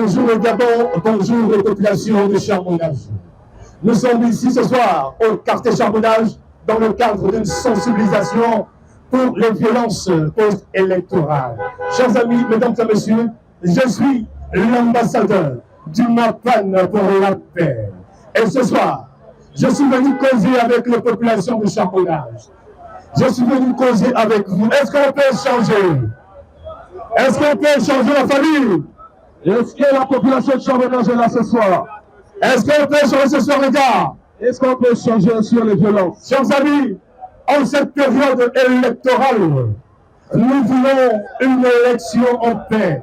Bonjour le Gabon, bonjour les populations de Charbonnage. Nous sommes ici ce soir au quartier Charbonnage dans le cadre d'une sensibilisation pour les violences post-électorales. Chers amis, mesdames et messieurs, je suis l'ambassadeur du MAPAN pour la paix. Et ce soir, je suis venu causer avec les populations de Charbonnage. Je suis venu causer avec vous. Est-ce qu'on peut échanger? Est-ce qu'on peut échanger la famille? Est-ce que la population de Charbonnage est là ce soir? Est-ce qu'on peut échanger ce soir, les gars? Est-ce qu'on peut échanger sur les violences? Chers amis, en cette période électorale, nous voulons une élection en paix,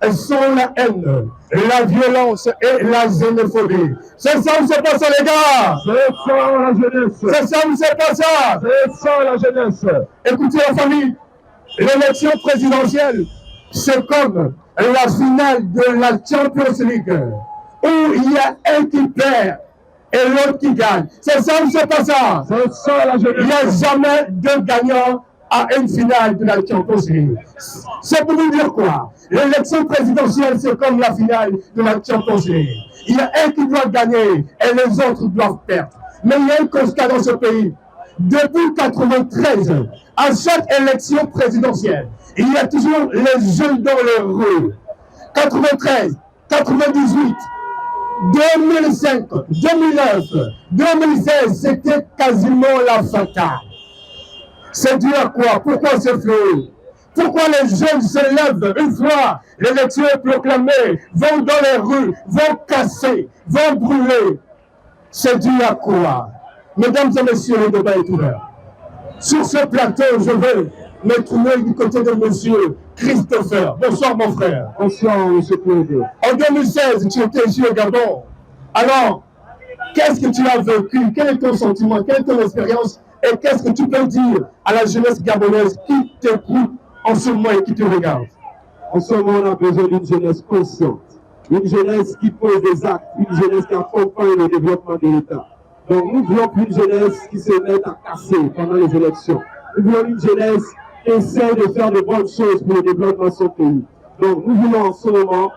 sans la haine, la violence et la xénophobie. C'est ça où c'est pas ça, les gars? C'est ça la jeunesse. C'est ça où c'est pas ça? C'est ça la jeunesse. Écoutez la famille, l'élection présidentielle, c'est comme la finale de la Champions League, où il y a un qui perd et l'autre qui gagne. C'est ça ou c'est pas ça? C'est ça la jeunesse. Il n'y a jamais deux gagnants à une finale de la Champions League. C'est pour vous dire quoi? L'élection présidentielle, c'est comme la finale de la Champions League. Il y a un qui doit gagner et les autres doivent perdre. Mais il y a un constat dans ce pays. Depuis 1993, à chaque élection présidentielle, il y a toujours les jeunes dans les rues. 93, 98, 2005, 2009, 2016, c'était quasiment la fatale. C'est dû à quoi? Pourquoi c'est flou? Pourquoi les jeunes se lèvent une fois l'élection est proclamée, vont dans les rues, vont casser, vont brûler? C'est dû à quoi? Mesdames et messieurs, le débat est ouvert. Sur ce plateau, je veux me tourner du côté de monsieur Christopher. Bonsoir mon frère. Bonsoir monsieur Claude. En 2016, tu étais ici au Gabon. Alors, qu'est-ce que tu as vécu? Quel est ton sentiment? Quelle est ton expérience? Et qu'est-ce que tu peux dire à la jeunesse gabonaise qui t'écoute en ce moment et qui te regarde? En ce moment, on a besoin d'une jeunesse consciente. Une jeunesse qui pose des actes. Une jeunesse qui accompagne le développement de l'État. Donc nous voulons une jeunesse qui se mette à casser pendant les élections. Nous voulons une jeunesse qui essaie de faire de bonnes choses pour le développement de son pays. Donc nous voulons en ce moment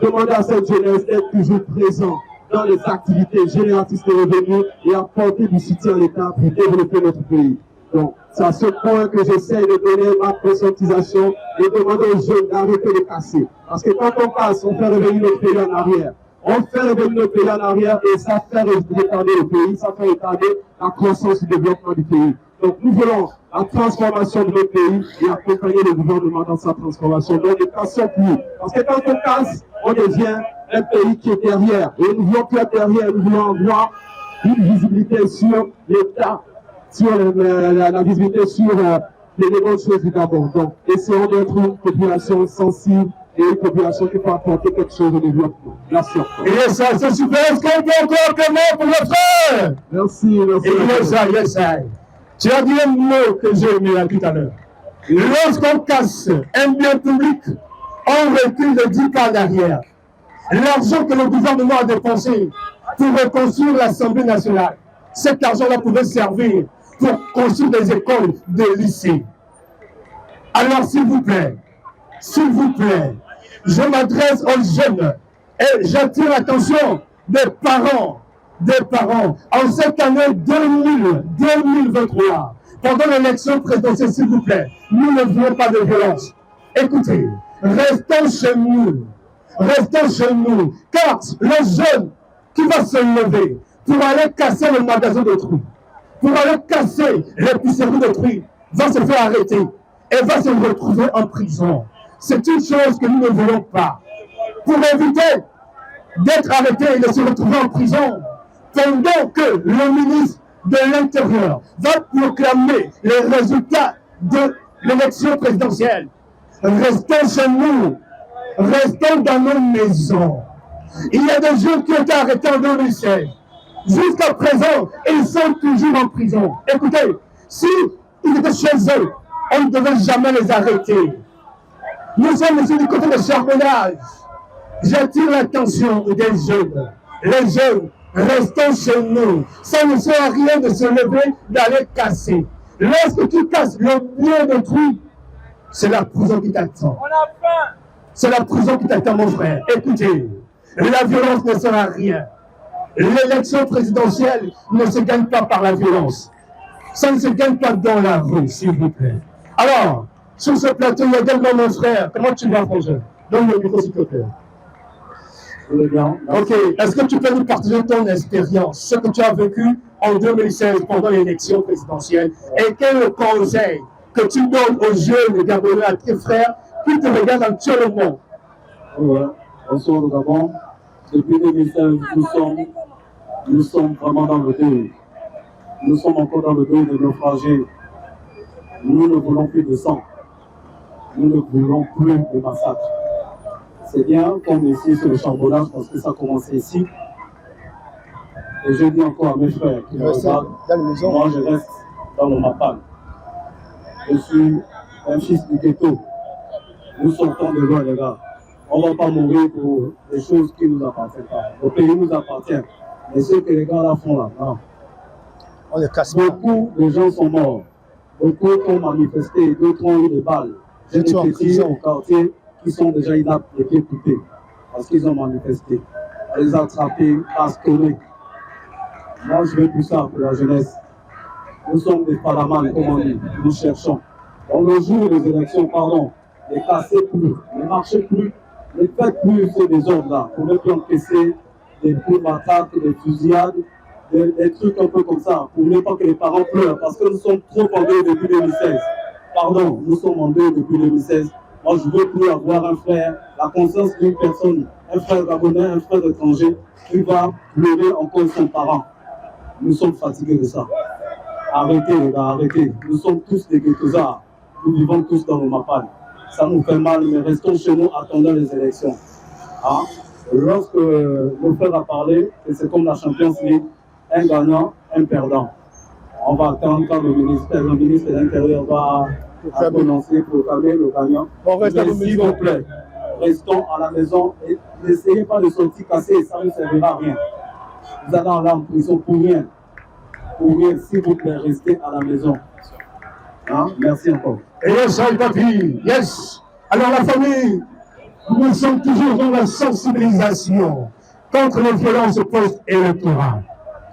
demander à cette jeunesse d'être toujours présent dans les activités génératrices de revenus et apporter du soutien à l'État pour développer notre pays. Donc c'est à ce point que j'essaie de donner ma conscientisation et demander aux jeunes d'arrêter de casser. Parce que quand on casse, on fait revenir notre pays en arrière. On fait revenir notre pays en arrière et ça fait retarder le pays, ça fait retarder la croissance et le développement du pays. Donc nous voulons la transformation de notre pays et accompagner le gouvernement dans sa transformation. Donc ne cassons plus. Parce que quand on casse, on devient un pays qui est derrière. Et nous voulons plus être derrière, nous voulons avoir une visibilité sur l'État, sur la visibilité sur les bonnes choses du Gabon. Donc essayons d'être une population sensible et une population qui peut apporter quelque chose au développement. Merci. Et ça, c'est super. Est-ce qu'on peut encore appeler pour le frère? Merci, merci. Yes, tu as dit un mot que j'ai aimé tout à l'heure. Lorsqu'on casse un bien public, on recule de 10 pas derrière. L'argent que le gouvernement a dépensé pour reconstruire l'Assemblée nationale, cet argent-là pouvait servir pour construire des écoles, des lycées. Alors, s'il vous plaît, je m'adresse aux jeunes et j'attire l'attention des parents, en cette année 2023, pendant l'élection présidentielle, s'il vous plaît, nous ne voulons pas de violence. Écoutez, restons chez nous, car le jeune qui va se lever pour aller casser le magasin d'autrui, pour aller casser l'épicerie d'autrui, va se faire arrêter et va se retrouver en prison. C'est une chose que nous ne voulons pas. Pour éviter d'être arrêté et de se retrouver en prison, pendant que le ministre de l'Intérieur va proclamer les résultats de l'élection présidentielle, restons chez nous, restons dans nos maisons. Il y a des gens qui ont été arrêtés en 2016. Jusqu'à présent, ils sont toujours en prison. Écoutez, si ils étaient chez eux, on ne devait jamais les arrêter. Nous sommes ici du côté de Charbonnage. J'attire l'attention des jeunes. Les jeunes, restons chez nous. Ça ne sert à rien de se lever, d'aller casser. Lorsque tu casses le bien d'autrui, c'est la prison qui t'attend. C'est la prison qui t'attend, mon frère. Écoutez, la violence ne sert à rien. L'élection présidentielle ne se gagne pas par la violence. Ça ne se gagne pas dans la rue, s'il vous plaît. Alors, sur ce plateau, il y a également mon frère. Comment tu vas, frangin? Donne le micro, s'il te plaît. Ok, est-ce que tu peux nous partager ton expérience, ce que tu as vécu en 2016 pendant l'élection présidentielle, et quel conseil que tu donnes aux jeunes Gabonais, à tes frères qui te regardent actuellement? Bonsoir au Gabon. Depuis 2016, nous sommes vraiment dans le deuil. Nous sommes encore dans le deuil de naufragés. Nous ne voulons plus de sang. Nous ne voulons plus de massacre. C'est bien comme ici sur le charbonnage parce que ça a commencé ici. Et je dis encore à mes frères qui me regardent, moi je reste dans le Mapan. Je suis un fils du ghetto. Nous sortons de loin, les gars. On ne va pas mourir pour des choses qui ne nous appartiennent pas. Le pays nous appartient. Mais ce que les gars là font là, non. On est cassé. Beaucoup de gens sont morts. Beaucoup ont manifesté, d'autres ont eu des balles. J'ai des petits au quartier qui sont déjà inaptes, les pieds coupés, parce qu'ils ont manifesté. On les a attrapés, bastonnés. Moi, je veux plus ça pour la jeunesse. Nous sommes des paramans, comme on dit. Nous cherchons. On le jour des élections, pardon, ne cassez plus, ne marchez plus, ne faites plus ces désordres-là. Pour ne plus encaisser des coups d'attaque, des fusillades, des trucs un peu comme ça, pour ne pas que les parents pleurent, parce que nous sommes trop en deuil depuis 2016. Pardon, nous sommes en deuil depuis 2016. Moi, je ne veux plus avoir un frère, la conscience d'une personne, un frère gabonais, un frère étranger, qui va pleurer encore son parent. Nous sommes fatigués de ça. Arrêtez, les gars, arrêtez. Nous sommes tous des ghettoisards. Nous vivons tous dans le Mapan. Ça nous fait mal, mais restons chez nous, attendant les élections. Hein? Lorsque mon frère a parlé, c'est comme la Champions League, un gagnant, un perdant. On va attendre quand le ministre de l'Intérieur va prononcer pour calmer le gagnant. Mais s'il vous plaît, restons à la maison et n'essayez pas de sortir cassé, ça ne servira à rien. Vous allez aller en prison pour rien. Pour rien, s'il vous plaît, restez à la maison. Hein? Merci encore. Yes, papi, yes. Alors la famille, nous sommes toujours dans la sensibilisation contre les violences post-électorales.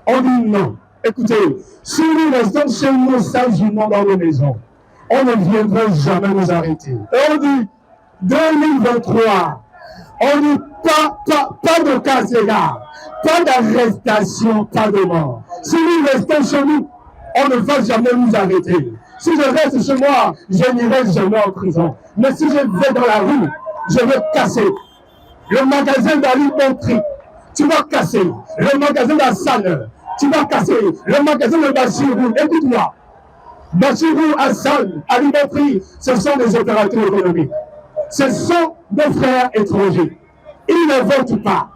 On dit non. Écoutez, si nous restons chez nous sagement dans nos maisons, on ne viendra jamais nous arrêter. Et on dit 2023, on dit pas de cas, les gars, pas d'arrestation, pas de mort. Si nous restons chez nous, on ne va jamais nous arrêter. Si je reste chez moi, je n'irai jamais en prison. Mais si je vais dans la rue, je vais casser. Le magasin d'Ali Montri, tu vas casser. Le magasin d'Hassan, tu vas casser. Le magasin de Bachirou, écoute-moi. Bachirou, Hassan, Ali Montri, ce sont des opérateurs économiques. Ce sont des frères étrangers. Ils ne votent pas.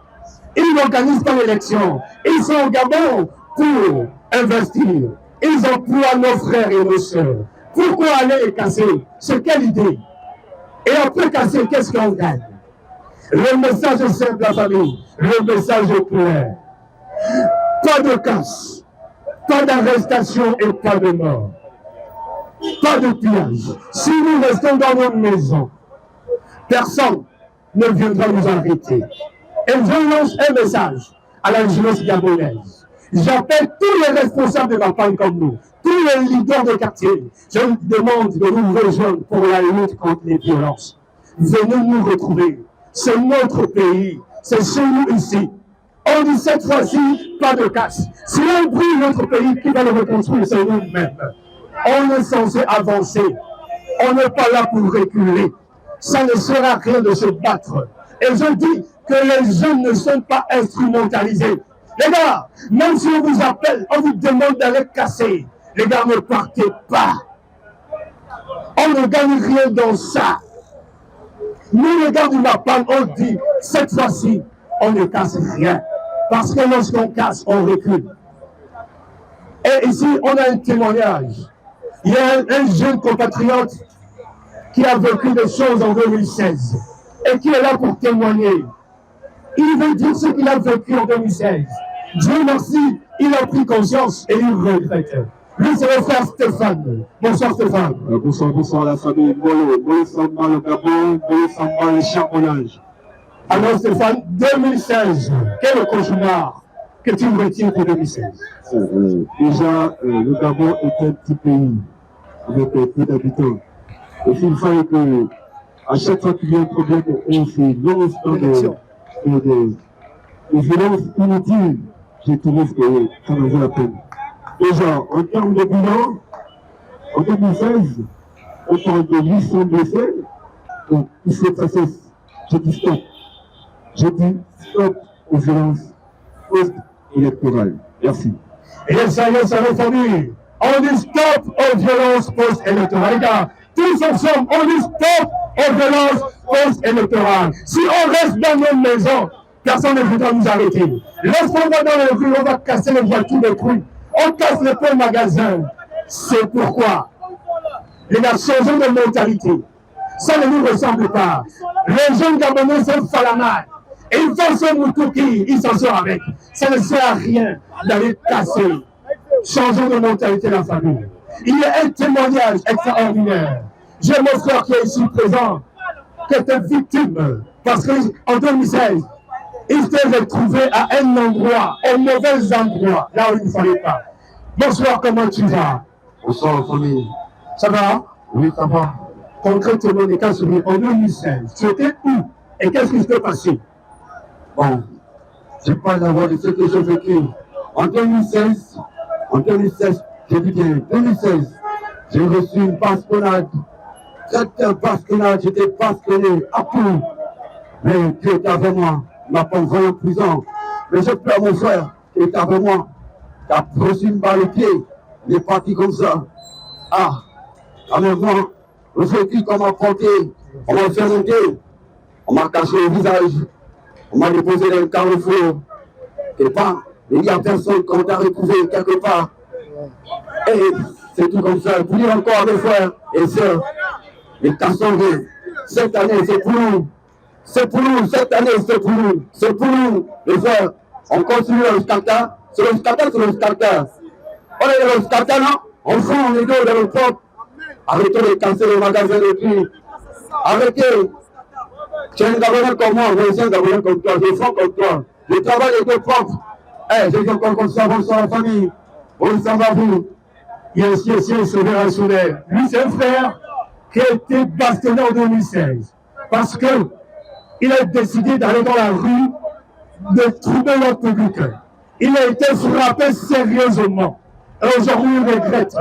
Ils n'organisent pas l'élection. Ils sont au Gabon pour investir. Ils emploient nos frères et nos sœurs. Pourquoi aller les casser? C'est quelle idée? Et après casser, qu'est-ce qu'on gagne? Le message est simple, la famille. Le message est clair. Pas de casse, pas d'arrestation et pas de mort. Pas de pillage. Si nous restons dans nos maisons, personne ne viendra nous arrêter. Et je lance un message à la jeunesse gabonaise. J'appelle tous les responsables de la campagne comme nous, tous les leaders de quartier. Je vous demande de nous rejoindre pour la lutte contre les violences. Venez nous retrouver. C'est notre pays. C'est chez nous ici. On dit cette fois-ci, pas de casse. Si on brûle notre pays, qui va le reconstruire? C'est nous-mêmes. On est censé avancer. On n'est pas là pour reculer. Ça ne sert à rien de se battre. Et je dis que les jeunes ne sont pas instrumentalisés. Les gars, même si on vous appelle, on vous demande d'aller casser. Les gars, ne partez pas. On ne gagne rien dans ça. Nous, les gars du Mapan, on dit, cette fois-ci, on ne casse rien. Parce que lorsqu'on casse, on recule. Et ici, on a un témoignage. Il y a un jeune compatriote qui a vécu des choses en 2016 et qui est là pour témoigner. Il veut dire ce qu'il a vécu en 2016. Dieu merci, il a pris conscience et il regrette. Lui, c'est le frère Stéphane. Bonsoir Stéphane. Bonsoir la famille. Bonsoir Samba le Gabon, bonsoir Samba le charbonnage. Alors Stéphane, 2016, quel cauchemar que tu retiens pour 2016? Déjà, le Gabon est un petit pays avec peu d'habitants. Et il fallait que, à chaque fois qu'il y a un problème, on se lance dans des violences inutiles. Je trouve que ça en vaut la peine. Déjà, en termes de bilan, en 2016, on parle de 800 blessés. Donc, il faut que ça cesse. J'ai dit stop. J'ai dit stop aux violences post-électorales. Merci. Et ça y est, ça va famille. On dit stop aux violences post-électorales. Regarde, tous ensemble, on dit stop aux violences post-électorales. Si on reste dans nos maisons, personne ne voudra nous arrêter. Lorsqu'on va dans les rues, on va casser les voitures de fruits. On casse les points magasins. C'est pourquoi les gars, changeons de mentalité. Ça ne nous ressemble pas. Les jeunes Gabonais sont falamades. Et ils font ce moutouki, ils s'en sortent avec. Ça ne sert à rien d'aller casser. Changeons de mentalité, la famille. Il y a un témoignage extraordinaire. J'ai mon frère qui est ici présent, qui était victime. Parce qu'en 2016, il s'est retrouvé à un endroit, au mauvais endroit, là où il ne fallait pas. Bonsoir, comment tu vas? Bonsoir, famille. Ça va? Oui, ça va. Concrètement, les cas sur en 2016, tu étais où? Et qu'est-ce qui s'est passé? Bon, je parle d'abord de ce que j'ai vécu. En 2016, j'ai dit bien, 2016, j'ai reçu une bastonnade. Cette bastonnade, j'étais bastonné à tout. Mais Dieu était avec moi. Il m'a pas envoyé en prison. Mais j'ai peur, mon frère, qui était avec moi, qui a reçu une balle au pied. Il est parti comme ça. Ah, avec moi, le véhicule qu'on m'a porté, on m'a fait monter, on m'a caché le visage, on m'a déposé dans le carrefour. Et pas, il n'y a personne qu'on t'a retrouvé quelque part. Et c'est tout comme ça. Pour dire encore mes frères et sœurs, les Kassongués, cette année c'est pour nous. C'est pour nous, cette année c'est pour nous. C'est pour nous, les frères. On continue le Skata. C'est le Skata, c'est le Skata. On est dans le Skata, non? On fout les deux dans le propre. Arrêtez de casser les magasins de prix. Arrêtez. Tu es un Gabonais comme moi, je suis un Gabonais comme toi, je fais comme toi. Je travaille les deux propres. Eh, j'ai dit encore comme ça, bonsoir la famille. Bonsoir à vous. Il y a aussi un sauveur à Soudel. Lui, c'est un frère qui a été bastonné en 2016. Parce que il a décidé d'aller dans la rue, de trouver notre public. Il a été frappé sérieusement. Et aujourd'hui, il regrette.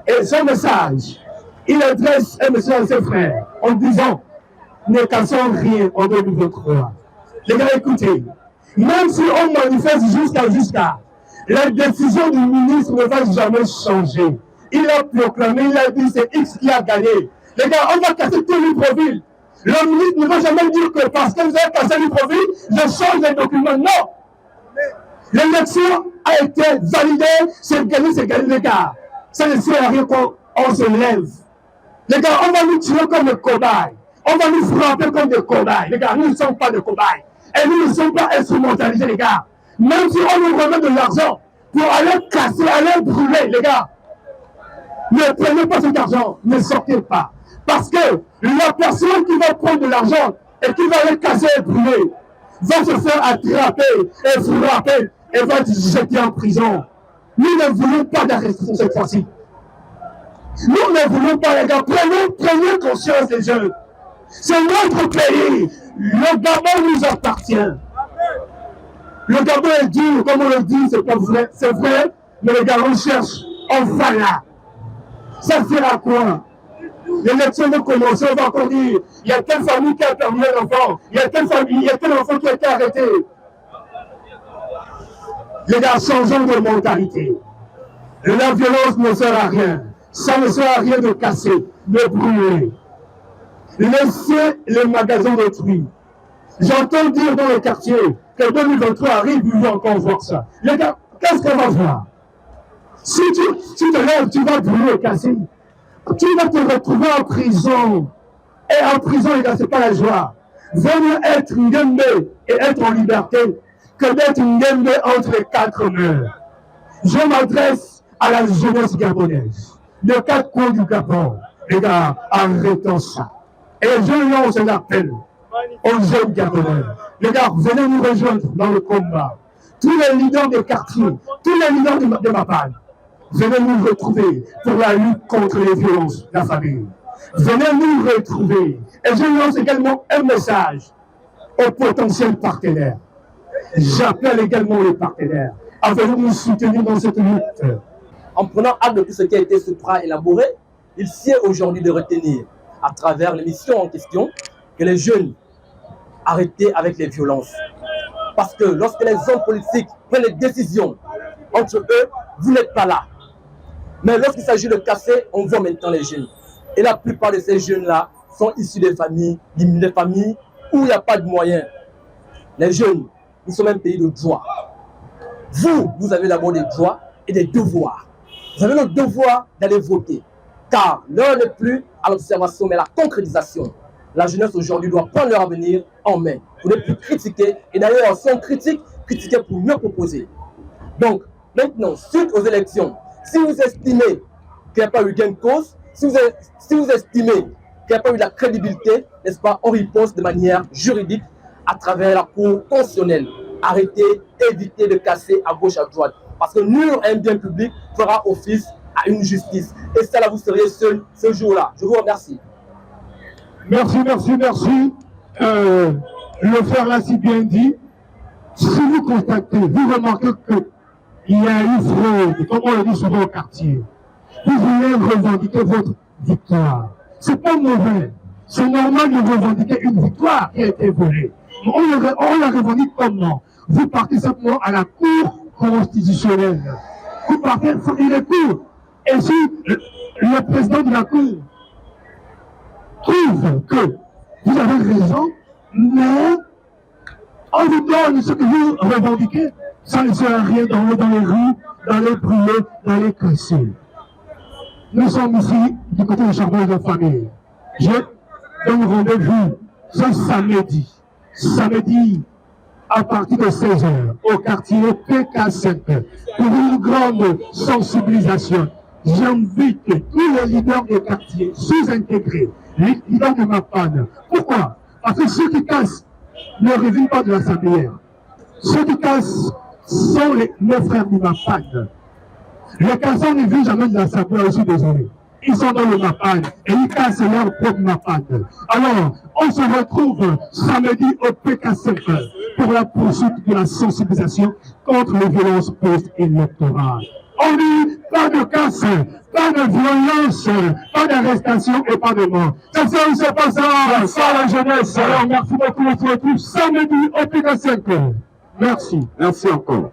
Et son message, il adresse un message à ses frères en disant, ne cassons rien en 2023. Les gars, écoutez, même si on manifeste jusqu'à, la décision du ministre ne va jamais changer. Il a proclamé, il a dit, c'est X qui a gagné. Les gars, on va casser tout Libreville. Le ministre ne va jamais dire que parce que vous avez cassé Libreville, je change les documents. Non! L'élection a été validée, c'est gagné, les gars. Ça ne sert à rien qu'on se lève. Les gars, on va nous tuer comme des cobayes. On va nous frapper comme des cobayes. Les gars, nous ne sommes pas des cobayes. Et nous ne sommes pas instrumentalisés, les gars. Même si on nous remet de l'argent pour aller casser, aller brûler, les gars, ne prenez pas cet argent, ne sortez pas. Parce que la personne qui va prendre de l'argent et qui va aller casser et brûler va se faire attraper et frapper et va être jeté en prison. Nous ne voulons pas d'arrestation cette fois-ci. Nous ne voulons pas, les gars, prenez conscience des jeunes. C'est notre pays. Le Gabon nous appartient. Le Gabon est dur, comme on le dit, c'est pas vrai, c'est vrai, mais les gars, on cherche, on va là. Ça sert à quoi? L'élection va commencer, on va encore dire, il y a telle famille qui a perdu un enfant, il y a telle famille, il y a tel enfant qui a été arrêté. Les gars, changeons de mentalité. La violence ne sert à rien. Ça ne sert à rien de casser, de brûler. Laissez les magasins détruits. J'entends dire dans le quartier que 2023 arrive, ils vont encore voir ça. Les gars, qu'est-ce qu'on va voir? Si tu te lèves, tu vas brûler, casser. Tu vas te retrouver en prison. Et en prison, les gars, c'est pas la joie. Vaut mieux être Ngembe et être en liberté que d'être Ngembe entre les quatre murs. Je m'adresse à la jeunesse gabonaise, de 4 coins du Gabon. Les gars, arrêtons ça. Et je lance un appel aux jeunes Gabonais. Les gars, venez nous rejoindre dans le combat. Tous les leaders des quartiers, tous les leaders de Mapan, venez nous retrouver pour la lutte contre les violences de la famille. Venez nous retrouver. Et je lance également un message aux potentiels partenaires. J'appelle également les partenaires à venir nous soutenir dans cette lutte. En prenant acte de tout ce qui a été supra-élaboré, il sied aujourd'hui de retenir, à travers l'émission en question, que les jeunes arrêtent avec les violences. Parce que lorsque les hommes politiques prennent des décisions entre eux, vous n'êtes pas là. Mais lorsqu'il s'agit de casser, on voit maintenant les jeunes. Et la plupart de ces jeunes-là sont issus des familles où il n'y a pas de moyens. Les jeunes, nous sommes un pays de droit. Vous avez d'abord des droits et des devoirs. Vous avez le devoir d'aller voter. Car l'heure n'est plus à l'observation, mais à la concrétisation. La jeunesse aujourd'hui doit prendre leur avenir en main. Vous ne plus critiquer. Et d'ailleurs, si on critique, critiquer pour mieux proposer. Donc, maintenant, suite aux élections, si vous estimez qu'il n'y a pas eu gain de cause, si vous estimez qu'il n'y a pas eu de la crédibilité, n'est-ce pas, on riposte de manière juridique à travers la Cour constitutionnelle. Arrêtez, évitez de casser à gauche, à droite. Parce que nul un bien public fera office à une justice. Et ça, là, vous seriez seul ce jour-là. Je vous remercie. Merci. Le frère l'a si bien dit. Si vous constatez, vous remarquez qu'il y a eu fraude, comme on le dit souvent au quartier, vous voulez revendiquer votre victoire. C'est pas mauvais. C'est normal de revendiquer une victoire qui a été volée. On la revendique comment? Vous partez simplement à la Cour constitutionnelle. Vous partez sur les cours. Et si le président de la Cour trouve que vous avez raison, mais on vous donne ce que vous revendiquez, ça ne sert à rien dans les rues, dans les brûler, dans les casser. Nous sommes ici du côté de Charbon de famille. Je donne rendez-vous ce samedi à partir de 16h au quartier PK5 pour une grande sensibilisation. J'invite tous les leaders des quartiers sous-intégrés, les leaders de Mapan. Pourquoi? Parce que ceux qui cassent ne reviennent pas de la sablière. Ceux qui cassent sont nos frères du Mapan. Les casseurs ne viennent jamais de la sablière, je suis désolé. Ils sont dans le Mapan et ils cassent leur propre Mapan. Alors, on se retrouve samedi au PK5 pour la poursuite de la sensibilisation contre les violences post-électorales. On dit pas de casse, pas de violence, pas d'arrestation et pas de mort. C'est ça où se passe ça la jeunesse. Alors merci beaucoup, on se retrouve samedi au PK5. Merci encore.